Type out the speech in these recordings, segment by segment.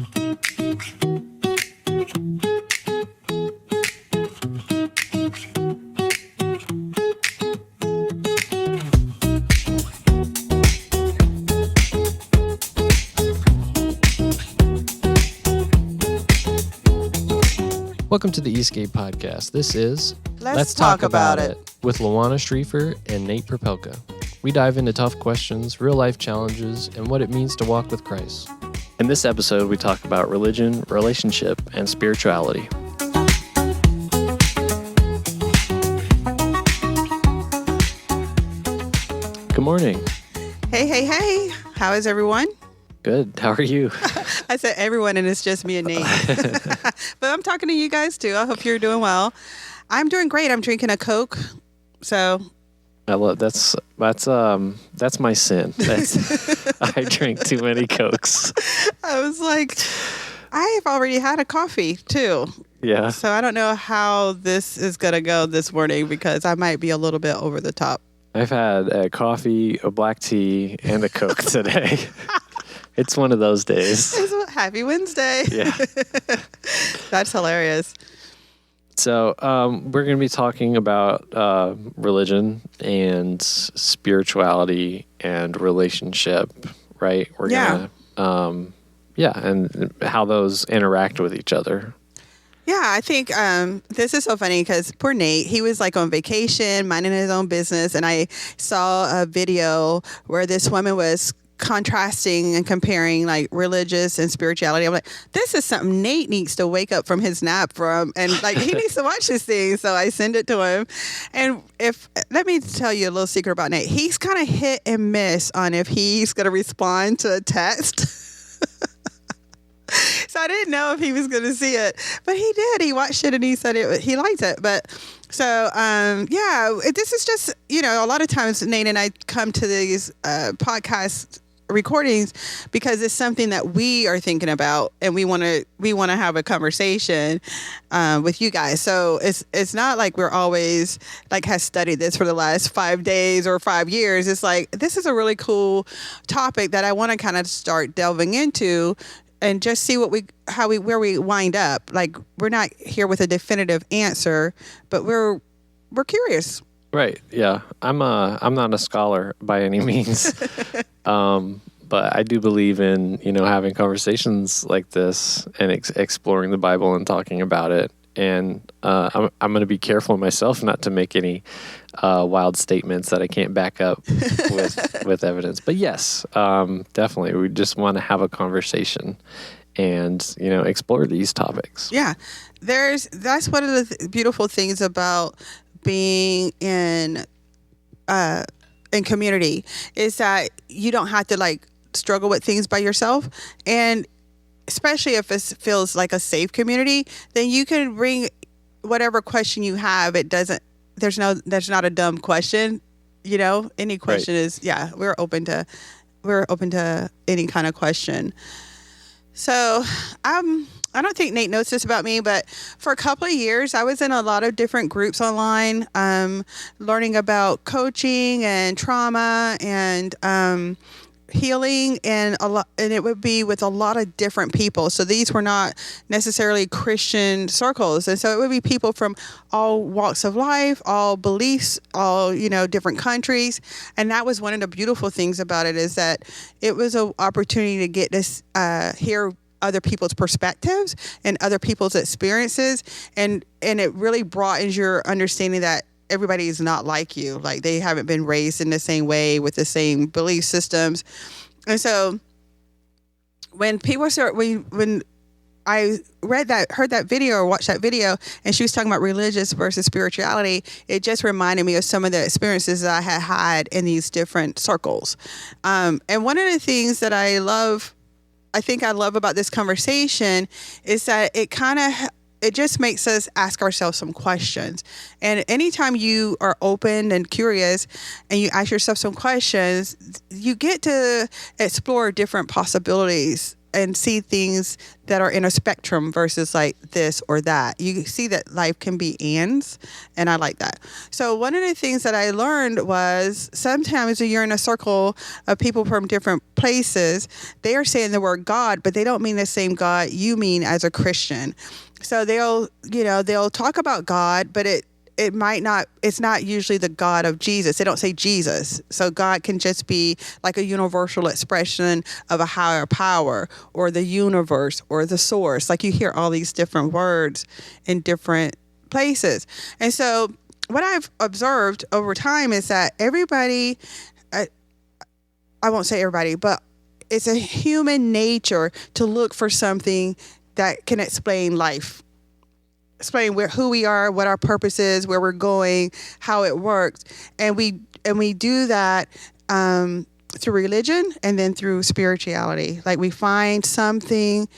Welcome to the Eastgate Podcast. This is Let's Talk About It with Lawana, Schrieffer, and Nate Prepelka. We dive into tough questions, real-life challenges, and what it means to walk with Christ. In this episode, we talk about religion, relationship, and spirituality. Good morning. Hey. How is everyone? Good. How are you? I said everyone, and it's just me and Nate. But I'm talking to you guys, too. I hope you're doing well. I'm doing great. I'm drinking a Coke. So I love that's my sin. I drink too many Cokes. I was like, I have already had a coffee, too. Yeah. So I don't know how this is going to go this morning because I might be a little bit over the top. I've had a coffee, a black tea, and a Coke today. It's one of those days. Happy Wednesday. Yeah. That's hilarious. So we're going to be talking about religion and spirituality and relationship, right? We're going to, and how those interact with each other. Yeah, I think this is so funny because poor Nate, he was like on vacation, minding his own business. And I saw a video where this woman was contrasting and comparing like religious and spirituality. I'm like, this is something Nate needs to wake up from his nap from, and like he needs to watch this thing. So I send it to him. And let me tell you a little secret about Nate. He's kind of hit and miss on if he's going to respond to a text. So I didn't know if he was going to see it, but he did. He watched it and he said he liked it. But so, this is just, a lot of times Nate and I come to these podcast recordings because it's something that we are thinking about and we want to have a conversation with you guys. So it's not like we're always like has studied this for the last 5 days or 5 years. It's like, this is a really cool topic that I want to kind of start delving into and just see where we wind up. Like, we're not here with a definitive answer, but we're curious. Right. Yeah. I'm not a scholar by any means. But I do believe in, having conversations like this and exploring the Bible and talking about it. And I'm going to be careful myself not to make any wild statements that I can't back up with evidence. But yes, definitely, we just want to have a conversation and explore these topics. Yeah, that's one of the beautiful things about being in community is that you don't have to like struggle with things by yourself, and especially if it feels like a safe community, then you can bring whatever question you have. There's not a dumb question, any question right. is, we're open to any kind of question. So, I don't think Nate knows this about me, but for a couple of years, I was in a lot of different groups online, learning about coaching and trauma and, healing and it would be with a lot of different people. So these were not necessarily Christian circles. And so it would be people from all walks of life, all beliefs, all, different countries. And that was one of the beautiful things about it, is that it was an opportunity to get to hear other people's perspectives and other people's experiences. And it really broadens your understanding that everybody is not like you. Like, they haven't been raised in the same way with the same belief systems. And so when I heard that video or watched that video and she was talking about religious versus spirituality, it just reminded me of some of the experiences that I had in these different circles. And one of the things that I think I love about this conversation is that it just makes us ask ourselves some questions. And anytime you are open and curious and you ask yourself some questions, you get to explore different possibilities and see things that are in a spectrum versus like this or that. You see that life can be ands, and I like that. So one of the things that I learned was sometimes when you're in a circle of people from different places, they are saying the word God, but they don't mean the same God you mean as a Christian. So they'll talk about God, but it's not usually the God of Jesus. They don't say Jesus. So God can just be like a universal expression of a higher power or the universe or the source. Like you hear all these different words in different places. And so what I've observed over time is that everybody, I won't say everybody, but it's a human nature to look for something that can explain life. Explain who we are, what our purpose is, where we're going, how it works, and we do that through religion and then through spirituality. Like we find something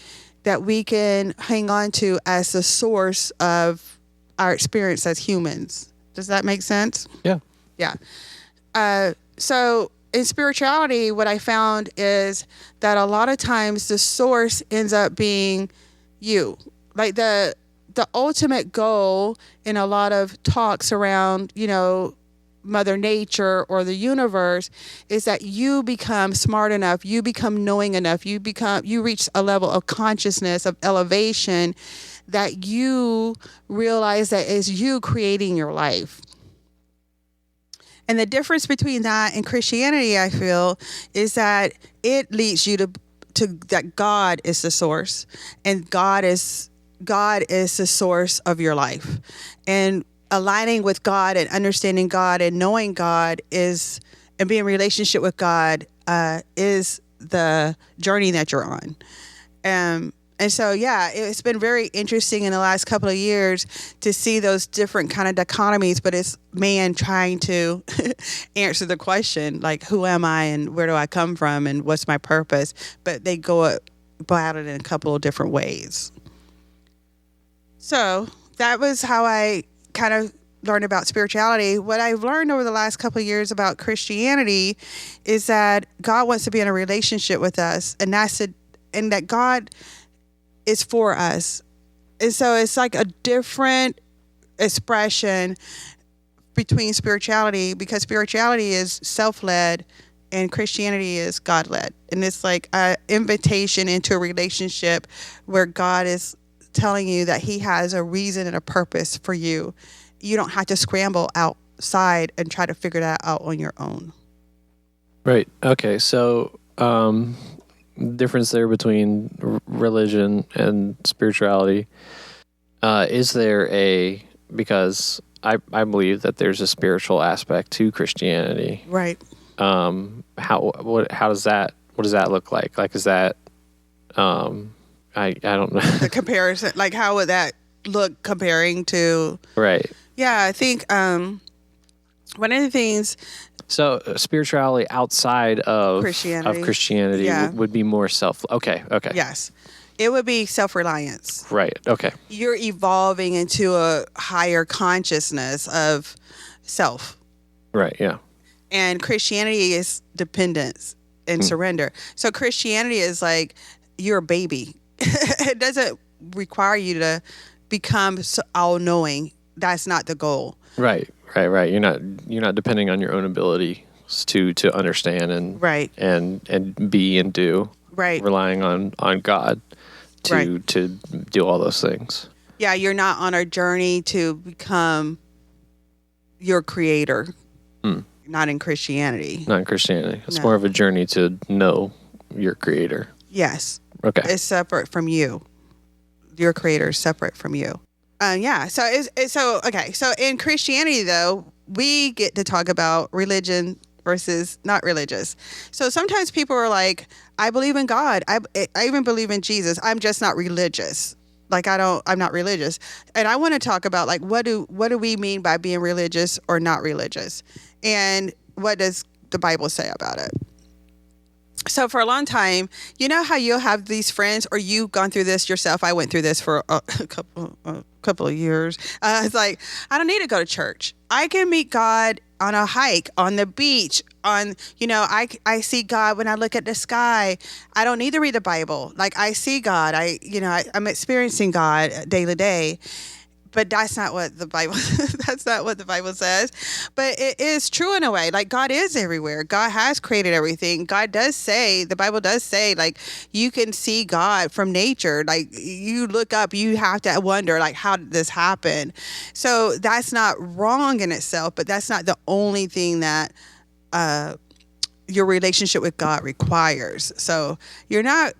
that we can hang on to as the source of our experience as humans. Does that make sense? Yeah. Yeah. So in spirituality, what I found is that a lot of times the source ends up being you, like the ultimate goal in a lot of talks around, Mother Nature or the universe is that you become smart enough, you become knowing enough, you reach a level of consciousness, of elevation, that you realize that is you creating your life. And the difference between that and Christianity, I feel, is that it leads you to that God is the source, and God is the source of your life. And aligning with God and understanding God and knowing God and being in relationship with God is the journey that you're on. And so, yeah, it's been very interesting in the last couple of years to see those different kind of dichotomies, but it's man trying to answer the question, like, who am I and where do I come from and what's my purpose? But they go about it in a couple of different ways. So that was how I kind of learned about spirituality. What I've learned over the last couple of years about Christianity is that God wants to be in a relationship with us, and that God is for us. And so it's like a different expression between spirituality, because spirituality is self-led and Christianity is God-led. And it's like an invitation into a relationship where God is telling you that he has a reason and a purpose for you. You don't have to scramble outside and try to figure that out on your own. Right. Okay. So, difference there between religion and spirituality. Is there because I believe that there's a spiritual aspect to Christianity. Right. What does that look like? Like, is that, I don't know. The comparison, like how would that look comparing to? Right. Yeah, I think one of the things. So spirituality outside of Christianity yeah. would be more self. Okay. Yes, it would be self-reliance. Right. Okay. You're evolving into a higher consciousness of self. Right. Yeah. And Christianity is dependence and surrender. So Christianity is like you're a baby. It doesn't require you to become all-knowing. That's not the goal. Right. You're not depending on your own ability to understand and be and do. Right. Relying on God to do all those things. Yeah, you're not on a journey to become your creator. Not in Christianity. Not in Christianity. It's more of a journey to know your creator. Yes. Okay. It's separate from you. Your creator is separate from you. Yeah. So in Christianity, though, we get to talk about religion versus not religious. So sometimes people are like, I believe in God. I even believe in Jesus. I'm just not religious. Like I'm not religious. And I want to talk about like, what do we mean by being religious or not religious? And what does the Bible say about it? So for a long time, you know how you'll have these friends, or you've gone through this yourself. I went through this for a couple of years. It's like, I don't need to go to church. I can meet God on a hike, on the beach, on, I see God when I look at the sky. I don't need to read the Bible. Like, I see God. I'm experiencing God day to day. But that's not what the Bible that's not what the Bible says. But it is true in a way. Like, God is everywhere. God has created everything. The Bible does say, like, you can see God from nature. Like, you look up, you have to wonder, like, how did this happen? So that's not wrong in itself, but that's not the only thing that your relationship with God requires. So you're not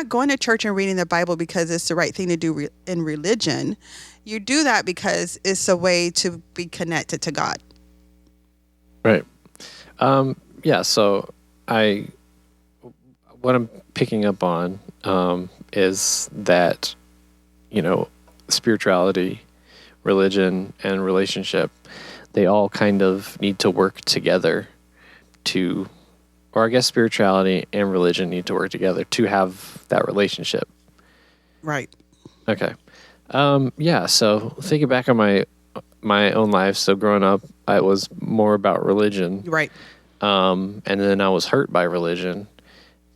going to church and reading the Bible because it's the right thing to do in religion. You do that because it's a way to be connected to God. Right. Yeah. So what I'm picking up on is that, spirituality, religion, and relationship, they all kind of need to work together or I guess spirituality and religion need to work together to have that relationship. Right. Okay. Yeah. So thinking back on my own life, so growing up, I was more about religion. Right. And then I was hurt by religion,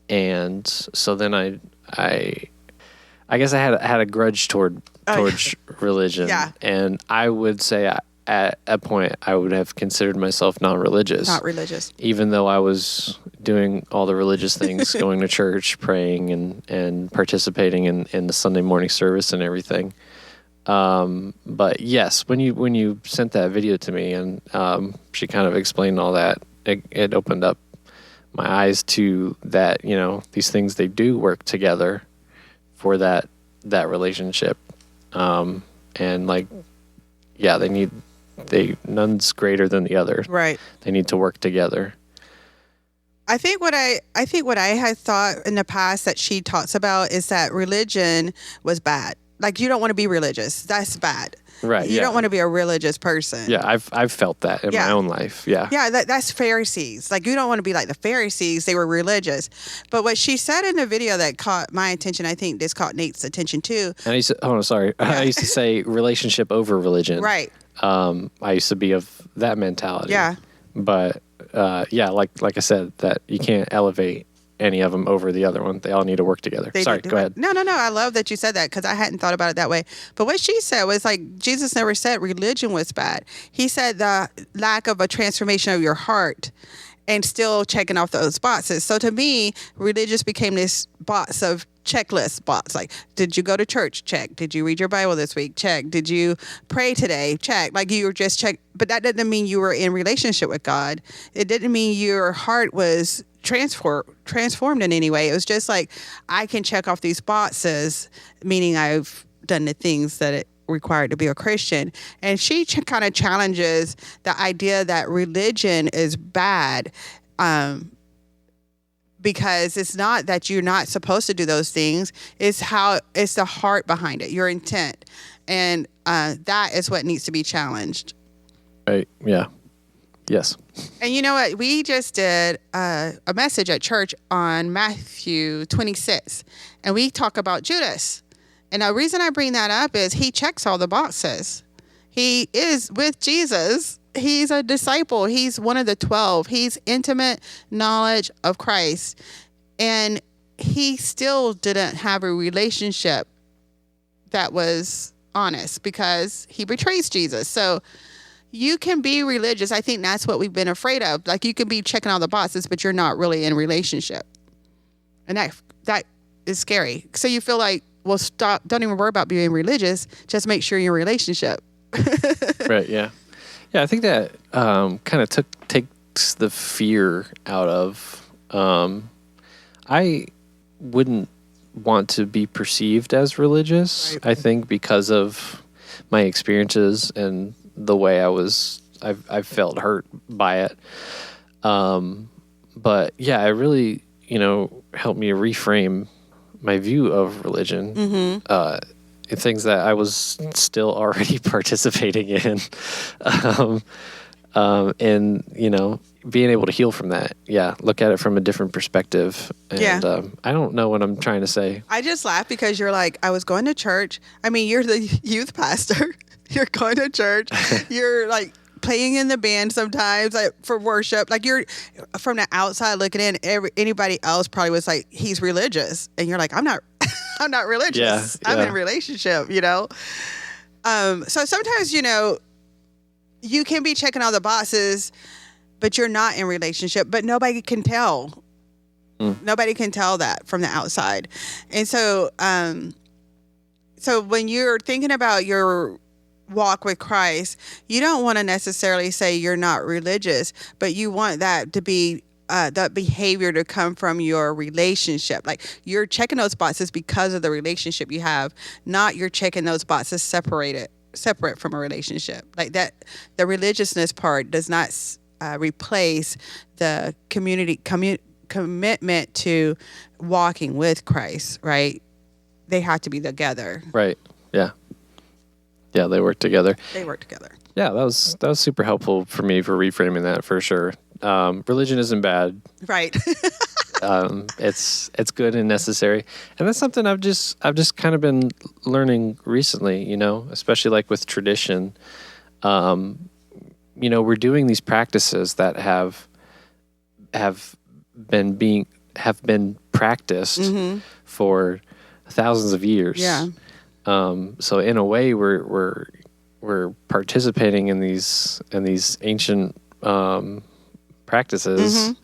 and so then I guess I had a grudge towards religion. Yeah. And I would say at a point I would have considered myself non-religious. Not religious. Even though I was doing all the religious things, going to church, praying, and participating in the Sunday morning service and everything. But yes, when you sent that video to me and she kind of explained all that, it opened up my eyes to that, these things, they do work together for that relationship. And like, yeah, none's greater than the other. Right. They need to work together. I think what I had thought in the past that she talks about is that religion was bad. Like, you don't want to be religious. That's bad. Right. You don't want to be a religious person. Yeah, I've felt that in my own life. Yeah. Yeah, that's Pharisees. Like, you don't want to be like the Pharisees. They were religious. But what she said in the video that caught my attention, I think this caught Nate's attention too. And I used to say relationship over religion. Right. I used to be of that mentality. Yeah. But like I said, that you can't elevate any of them over the other one. They all need to work together. Sorry, go ahead. No. I love that you said that because I hadn't thought about it that way. But what she said was like, Jesus never said religion was bad. He said the lack of a transformation of your heart and still checking off those boxes. So to me, religious became this box of checklist box. Like, did you go to church? Check. Did you read your Bible this week? Check. Did you pray today? Check. Like, you were just check. But that didn't mean you were in relationship with God. It didn't mean your heart was transformed in any way. It was just like, I can check off these boxes, meaning I've done the things that it required to be a Christian. And she kind of challenges the idea that religion is bad, because it's not that you're not supposed to do those things. It's the heart behind it, your intent. And that is what needs to be challenged. Right. Yeah. Yes. And you know what? We just did a message at church on Matthew 26, and we talk about Judas. And the reason I bring that up is he checks all the boxes. He is with Jesus. He's a disciple. He's one of the 12. He's intimate knowledge of Christ. And he still didn't have a relationship that was honest because he betrays Jesus. So you can be religious. I think that's what we've been afraid of. Like, you can be checking all the boxes, but you're not really in a relationship. And that is scary. So you feel like, well, stop. Don't even worry about being religious. Just make sure you're in a relationship. Right. Yeah. Yeah. I think that kind of takes the fear out of. I wouldn't want to be perceived as religious. Right. I think because of my experiences and the way I felt hurt by it. But yeah, it really, helped me reframe my view of religion. Mm-hmm. Things that I was still already participating in. And, being able to heal from that. Yeah. Look at it from a different perspective. And I don't know what I'm trying to say. I just laugh because you're like, I was going to church. I mean, you're the youth pastor. You're going to church. You're like playing in the band sometimes, like for worship. Like you're from the outside looking in, anybody else probably was like, he's religious. And you're like, I'm not, I'm not religious. I'm in a relationship, you know? So sometimes, you know, you can be checking all the boxes, but you're not in relationship, but nobody can tell. Nobody can tell that from the outside. And so, so when you're thinking about your walk with Christ, you don't want to necessarily say you're not religious, but you want that to be that behavior to come from your relationship. Like you're checking those boxes because of the relationship you have, not you're checking those boxes separate from a relationship. Like that, the religiousness part does not replace the commitment to walking with Christ, right? They have to be together. Right. Yeah. Yeah, they work together. They work together. Yeah, that was super helpful for me for reframing that for sure. Religion isn't bad. Right. It's good and necessary, and that's something I've just kind of been learning recently. You know, especially like with tradition. You know, we're doing these practices that have been practiced for thousands of years. Yeah. So in a way, we're participating in these ancient practices,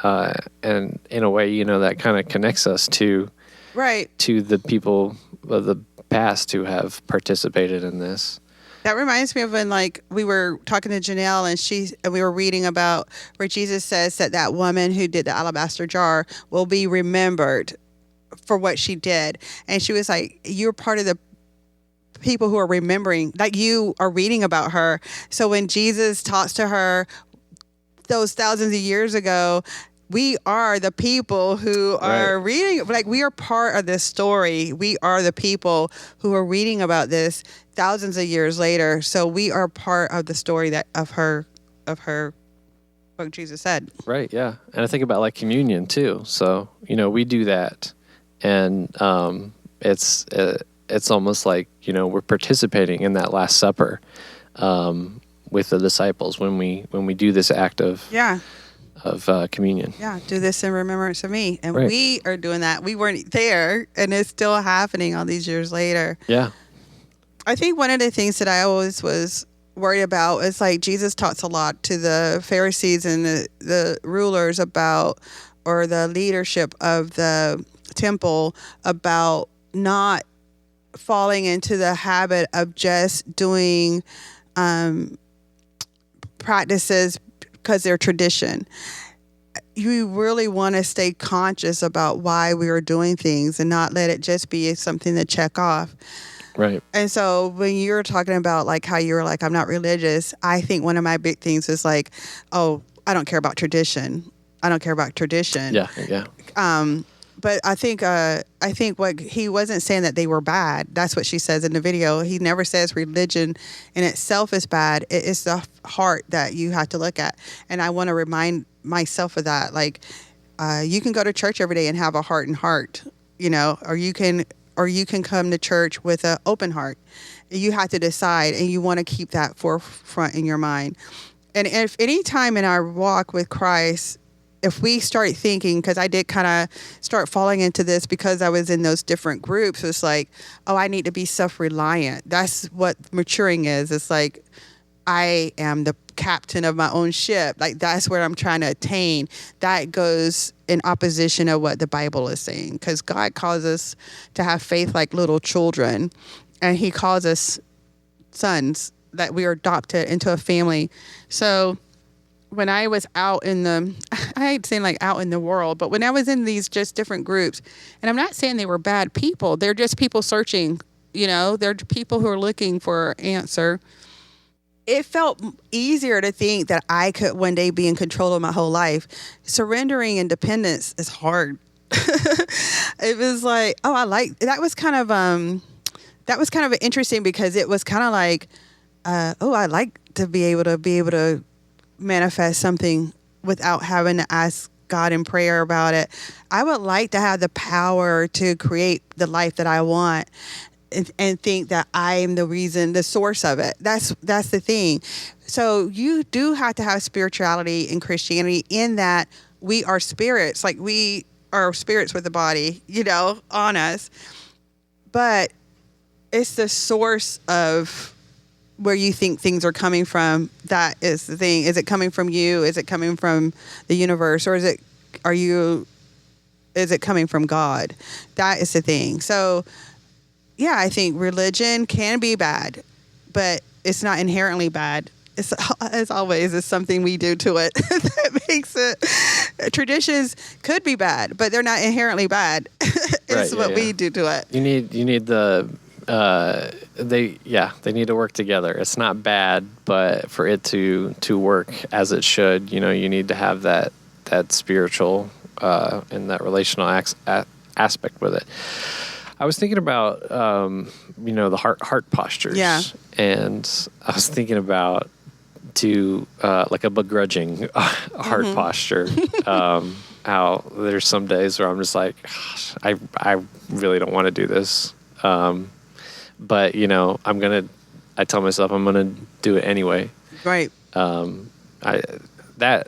and in a way, you know, that kind of connects us to the people of the past who have participated in this. That reminds me of when, like, we were talking to Janelle and we were reading about where Jesus says that woman who did the alabaster jar will be remembered for what she did. And she was like, you're part of the people who are remembering, like you are reading about her. So when Jesus talks to her those thousands of years ago, we are the people who are reading, like we are part of this story. We are the people who are reading about this thousands of years later. So we are part of the story that of her, what Jesus said. Right. Yeah. And I think about like communion too. So, you know, we do that, and it's almost like, you know, we're participating in that Last Supper with the disciples when we do this act of communion. Yeah, do this in remembrance of me. And we are doing that. We weren't there, and it's still happening all these years later. Yeah. I think one of the things that I always was worried about is like Jesus talks a lot to the Pharisees and the rulers about, or the leadership of the temple, about not falling into the habit of just doing practices because they're tradition. You really want to stay conscious about why we are doing things and not let it just be something to check off. Right. And so when you're talking about like how you're like, I'm not religious, I think one of my big things is like, oh, I don't care about tradition. I don't care about tradition. Yeah. Yeah. But I think what he wasn't saying that they were bad. That's what she says in the video. He never says religion in itself is bad. It is the heart that you have to look at. And I want to remind myself of that. Like, you can go to church every day and have a heart and heart, you know, or you can come to church with an open heart. You have to decide, and you want to keep that forefront in your mind. And if any time in our walk with Christ, if we start thinking, because I did kind of start falling into this because I was in those different groups, it's like, oh, I need to be self-reliant. That's what maturing is. It's like, I am the captain of my own ship. Like, that's where I'm trying to attain. That goes in opposition of what the Bible is saying, because God calls us to have faith like little children, and he calls us sons, that we are adopted into a family. So when I was out in I hate saying like out in the world, but when I was in these just different groups, and I'm not saying they were bad people, they're just people searching, you know, they're people who are looking for an answer. It felt easier to think that I could one day be in control of my whole life. Surrendering independence is hard. It was like, oh, that was kind of interesting, because it was kind of like, I like to be able to manifest something without having to ask God in prayer about it. I would like to have the power to create the life that I want, and think that I am the source of it. That's the thing. So you do have to have spirituality in Christianity in that we are spirits, like we are spirits with a body, on us. But it's the source of where you think things are coming from. That is the thing. Is it coming from you? Is it coming from the universe? Or is it coming from God? That is the thing. So yeah, I think religion can be bad, but it's not inherently bad. It's, as always, it's something we do to it that makes it. Traditions could be bad, but they're not inherently bad. It's what we do to it. You need the they need to work together. It's not bad, but for it to work as it should, you need to have that spiritual and that relational aspect with it. I was thinking about the heart postures. Yeah. And I was thinking about like a begrudging heart posture. How there's some days where I'm just like, gosh, I really don't want to do this. But I tell myself I'm gonna do it anyway. Right. That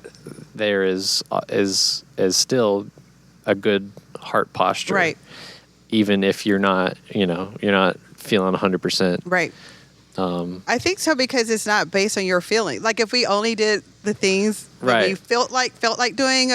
there is still a good heart posture. Right. Even if you're not feeling 100%. Right. I think so, because it's not based on your feeling. Like if we only did the things that we felt like doing,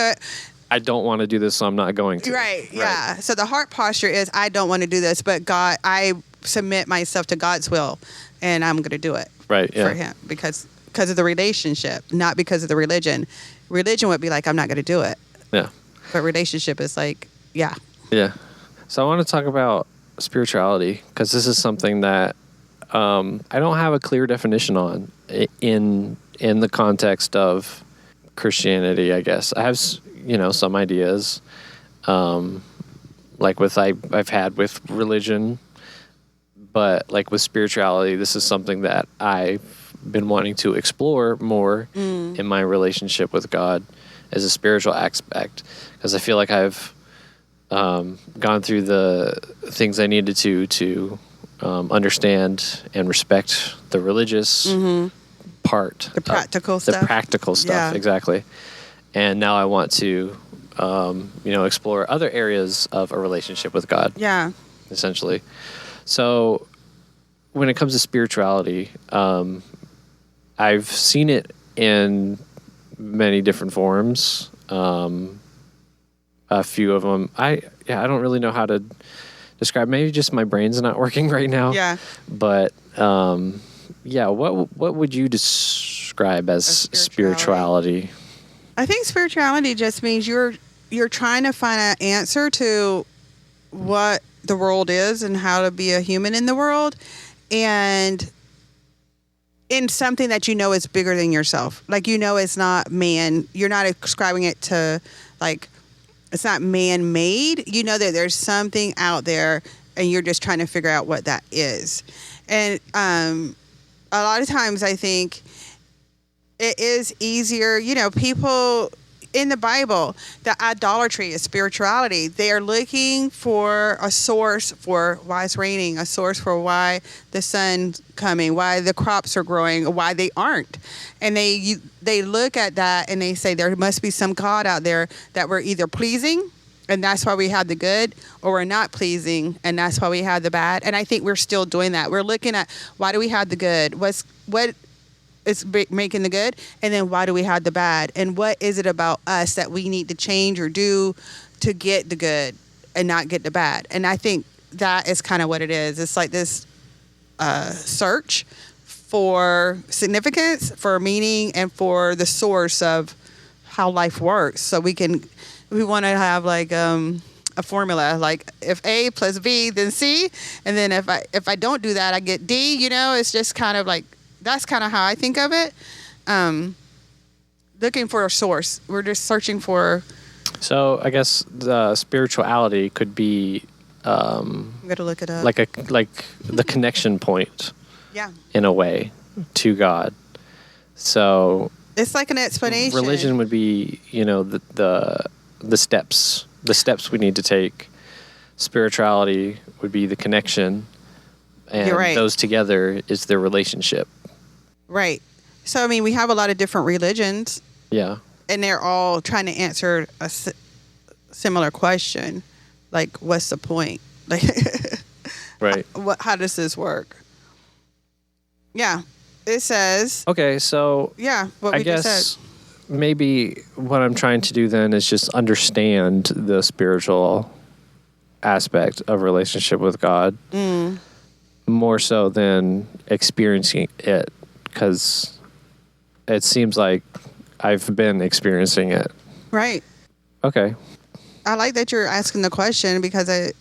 I don't want to do this, so I'm not going to. Right. Yeah. So the heart posture is, I don't want to do this, but God, I submit myself to God's will, and I'm going to do it. Right. Yeah. For Him, because of the relationship, not because of the religion. Religion would be like, I'm not going to do it. Yeah. But relationship is like, yeah. Yeah. So I want to talk about spirituality, because this is something that I don't have a clear definition on in the context of Christianity, I guess. I have, some ideas, like I've had with religion, but like with spirituality, this is something that I've been wanting to explore more in my relationship with God as a spiritual aspect, because I feel like I've gone through the things I needed to understand and respect the religious part. The practical stuff. The practical stuff, exactly. And now I want to, explore other areas of a relationship with God. Yeah. Essentially. So when it comes to spirituality, I've seen it in many different forms. A few of them, I don't really know how to describe. Maybe just my brain's not working right now. Yeah. But what would you describe as spirituality? I think spirituality just means you're trying to find an answer to what the world is and how to be a human in the world, and in something that is bigger than yourself. Like, it's not man. You're not ascribing it to, like, it's not man-made. You know that there's something out there, and you're just trying to figure out what that is. And a lot of times I think it is easier, people in the Bible, the idolatry is spirituality. They are looking for a source for why it's raining, a source for why the sun's coming, why the crops are growing, why they aren't. And they look at that and they say there must be some God out there that we're either pleasing, and that's why we have the good, or we're not pleasing, and that's why we have the bad. And I think we're still doing that. We're looking at, why do we have the good? What is making the good? And then why do we have the bad? And what is it about us that we need to change or do to get the good and not get the bad? And I think that is kind of what it is. It's like this search for significance, for meaning, and for the source of how life works. So we want to have like a formula, like if A plus B, then C. And then if I don't do that, I get D. It's just kind of like, that's kind of how I think of it. Looking for a source. We're just searching for. So I guess the spirituality could be. I'm gonna look it up. Like the connection point. Yeah. In a way, to God. So. It's like an explanation. Religion would be, the steps we need to take. Spirituality would be the connection, and You're right. Those together is their relationship. Right. So, I mean, we have a lot of different religions, Yeah. and they're all trying to answer a similar question, like, what's the point? Like, Right. how does this work? Yeah, it says. Okay, so Yeah, what I we just guess said. maybe what I'm trying to do then is just understand the spiritual aspect of relationship with God more so than experiencing it, because it seems like I've been experiencing it. Right. Okay. I like that you're asking the question because I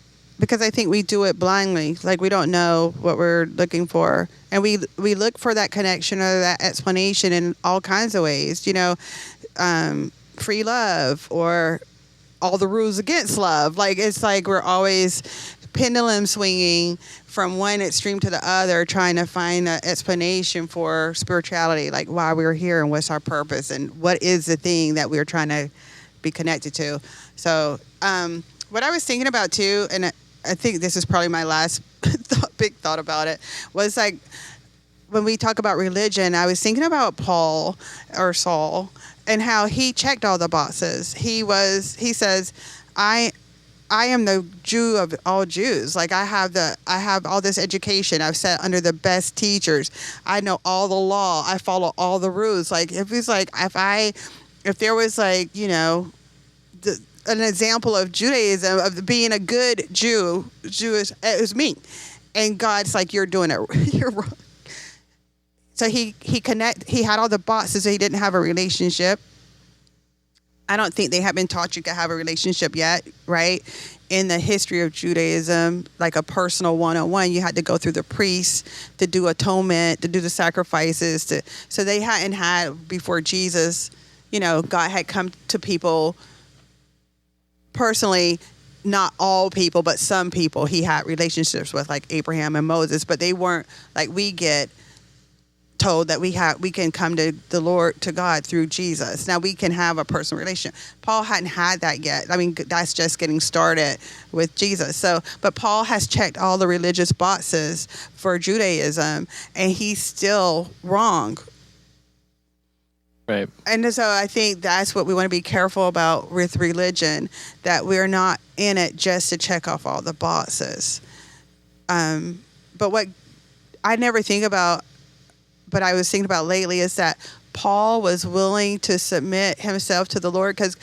think we do it blindly. Like, we don't know what we're looking for, and we look for that connection or that explanation in all kinds of ways. Free love or all the rules against love. Like, it's like we're always pendulum swinging from one extreme to the other, trying to find an explanation for spirituality, like why we're here and what's our purpose and what is the thing that we're trying to be connected to. So, what I was thinking about too, and I think this is probably my last big thought about it, was like when we talk about religion, I was thinking about Paul or Saul and how he checked all the boxes. He says, I am the Jew of all Jews. Like, I have all this education. I've sat under the best teachers. I know all the law. I follow all the rules. Like, if there was like, an example of Judaism, of being a good Jewish, it was me. And God's like, you're doing it. You're wrong. So he had all the boxes, so he didn't have a relationship. I don't think they have been taught you could have a relationship yet, right? In the history of Judaism, like a personal one-on-one, you had to go through the priests to do atonement, to do the sacrifices. So they hadn't had, before Jesus, God had come to people personally, not all people, but some people he had relationships with, like Abraham and Moses, but they weren't like we get told that we can come to the Lord, to God, through Jesus. Now we can have a personal relationship. Paul hadn't had that yet. I mean, that's just getting started with Jesus. So, but Paul has checked all the religious boxes for Judaism, and he's still wrong. Right. And so I think that's what we want to be careful about with religion, that we're not in it just to check off all the boxes. But what I never think about, but I was thinking about lately, is that Paul was willing to submit himself to the Lord, because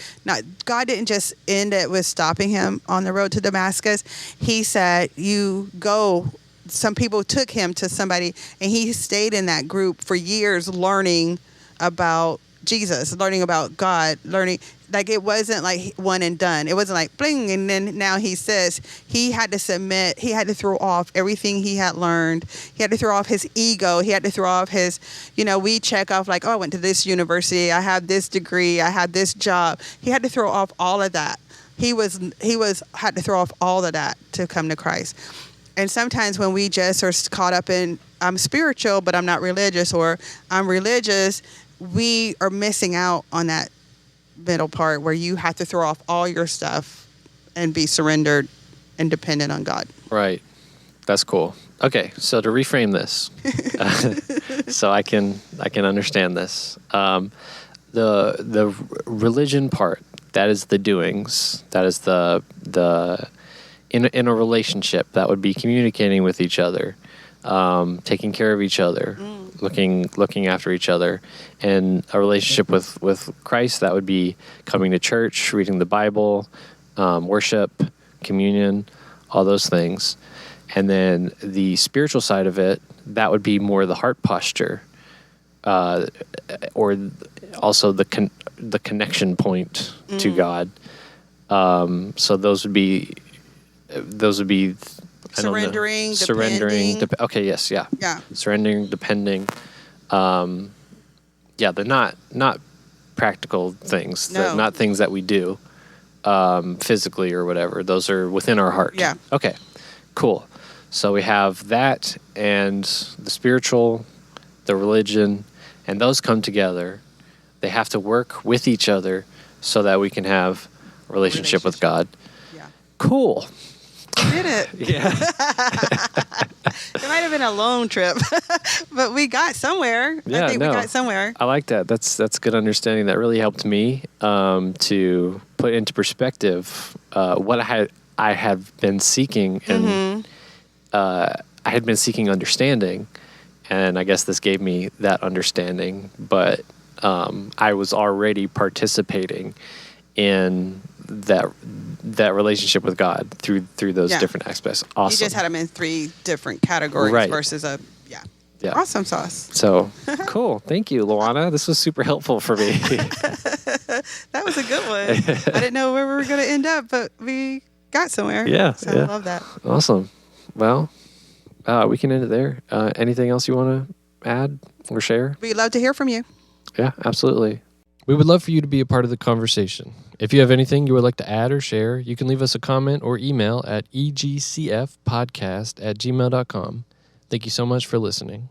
God didn't just end it with stopping him on the road to Damascus. He said, you go. Some people took him to somebody, and he stayed in that group for years learning about Jesus, learning about God, learning. Like, it wasn't like one and done. It wasn't like bling and then now he says. He had to submit. He had to throw off everything he had learned. He had to throw off his ego. He had to throw off his, we check off like, oh, I went to this university. I have this degree. I have this job. He had to throw off all of that. He had to throw off all of that to come to Christ. And sometimes when we just are caught up in, I'm spiritual, but I'm not religious, or I'm religious, we are missing out on that middle part where you have to throw off all your stuff and be surrendered and dependent on God. Right. That's cool. Okay, so to reframe this, so I can understand this. The religion part, that is the doings. That is the in a relationship, that would be communicating with each other, taking care of each other, looking after each other. And a relationship with Christ, that would be coming to church, reading the Bible, worship, communion, all those things. And then the spiritual side of it, that would be more the heart posture, or also the connection point to God. So those would be Surrendering, okay, yes, yeah. Yeah. Surrendering, depending. They're not practical things. No. They're not things that we do physically or whatever. Those are within our heart. Yeah. Okay, cool. So we have that and the spiritual, the religion, and those come together. They have to work with each other so that we can have a relationship with God. Yeah. Cool. Did it? Yeah. It might have been a long trip, but we got somewhere. Yeah, I think we got somewhere. I like that. That's good understanding. That really helped me to put into perspective what I have been seeking, and I had been seeking understanding, and I guess this gave me that understanding. But I was already participating in that relationship with God through those different aspects. Awesome. You just had them in 3 different categories versus a awesome sauce. So cool. Thank you, Lawana. This was super helpful for me. That was a good one. I didn't know where we were going to end up, but we got somewhere. Yeah. So I love that. Awesome. Well, we can end it there. Anything else you want to add or share? We'd love to hear from you. Yeah, absolutely. We would love for you to be a part of the conversation. If you have anything you would like to add or share, you can leave us a comment or email at egcfpodcast@gmail.com. Thank you so much for listening.